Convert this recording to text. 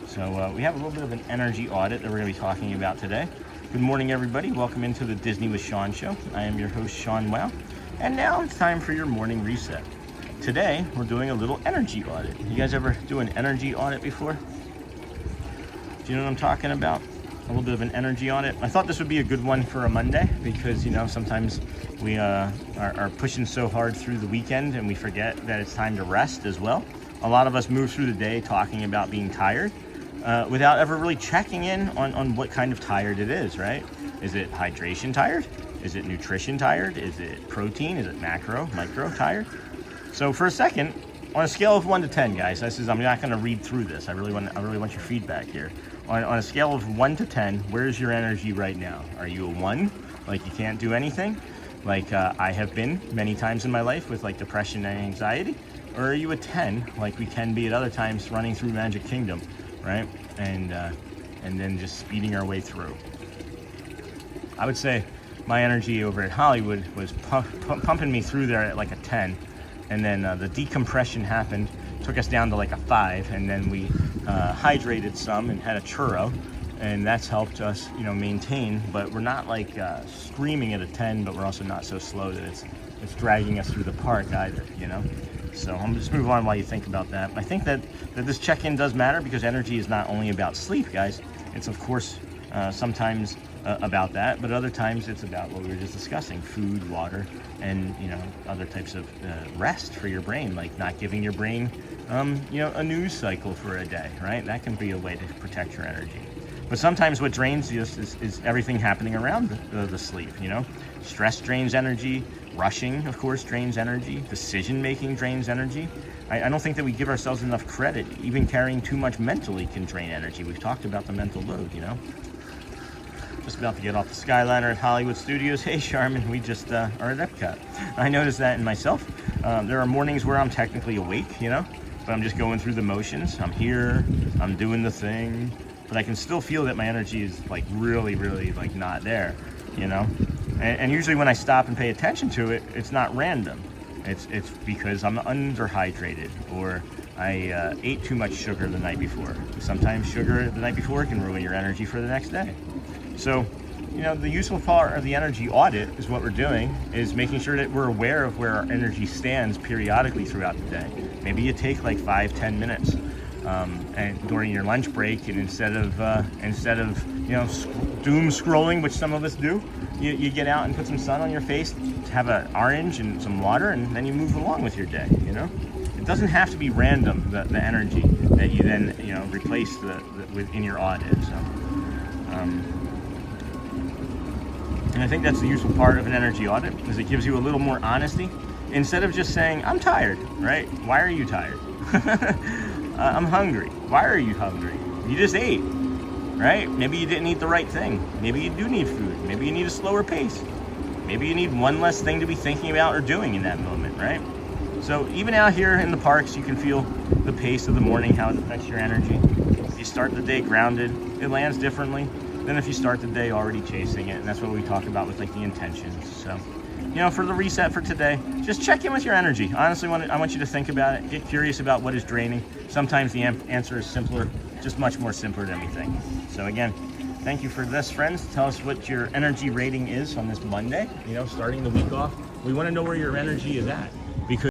So we have a little bit of an energy audit that we're going to be talking about today. Good morning, everybody. Welcome into the Disney with Sean show. I am your host, Sean Wow. And now it's time for your morning reset. Today, we're doing a little energy audit. You guys ever do an energy audit before? Do you know what I'm talking about? A little bit of an energy audit. I thought this would be a good one for a Monday because, you know, sometimes we are pushing so hard through the weekend and we forget that it's time to rest as well. A lot of us move through the day talking about being tired without ever really checking in on what kind of tired it is, right? Is it hydration tired? Is it nutrition tired? Is it protein? Is it macro, micro tired? So for a second, on a scale of 1 to 10, guys, I'm not going to read through this. I really want your feedback here. On a scale of 1 to 10, where's your energy right now? Are you a 1, like you can't do anything, like I have been many times in my life with like depression and anxiety? Or are you a 10, like we can be at other times running through Magic Kingdom, right? And then just speeding our way through. I would say my energy over at Hollywood was pumping me through there at like a 10. And then the decompression happened, took us down to like a 5, and then we hydrated some and had a churro, and that's helped us, you know, maintain. But we're not like screaming at a 10, but we're also not so slow that it's dragging us through the park either, you know. So I'm just move on while you think about that. I think that this check-in does matter because energy is not only about sleep, guys. It's of course sometimes about that, but other times it's about what we were just discussing: food, water, and, you know, other types of rest for your brain, like not giving your brain you know, a news cycle for a day, right? That can be a way to protect your energy. But sometimes what drains you is everything happening around the sleep, you know. Stress drains energy, rushing, of course, drains energy, decision making drains energy. I don't think that we give ourselves enough credit. Even carrying too much mentally can drain energy. We've talked about the mental load, you know. Just about to get off the Skyliner at Hollywood Studios. Hey, Charmin, we just are at Epcot. I noticed that in myself. There are mornings where I'm technically awake, you know, but I'm just going through the motions. I'm here, I'm doing the thing, but I can still feel that my energy is like really, really like not there, you know. And usually when I stop and pay attention to it, it's not random. It's because I'm underhydrated, or I ate too much sugar the night before. Sometimes sugar the night before can ruin your energy for the next day. So, you know, the useful part of the energy audit is what we're doing is making sure that we're aware of where our energy stands periodically throughout the day. Maybe you take like 5-10 minutes and during your lunch break, and instead of you know, doom scrolling, which some of us do, you get out and put some sun on your face, have an orange and some water, and then you move along with your day. You know, it doesn't have to be random, the energy that you then, you know, replace within your audit. So. And I think that's the useful part of an energy audit, is it gives you a little more honesty. Instead of just saying, I'm tired, right? Why are you tired? I'm hungry. Why are you hungry? You just ate, right? Maybe you didn't eat the right thing. Maybe you do need food. Maybe you need a slower pace. Maybe you need one less thing to be thinking about or doing in that moment, right? So even out here in the parks, you can feel the pace of the morning, how it affects your energy. If you start the day grounded, it lands differently than if you start the day already chasing it. And that's what we talk about with like the intentions. So, you know, for the reset for today, just check in with your energy. Honestly, I want you to think about it. Get curious about what is draining. Sometimes the answer is simpler, just much more simpler than we think. So again, thank you for this, friends. Tell us what your energy rating is on this Monday, you know, starting the week off. We want to know where your energy is at, because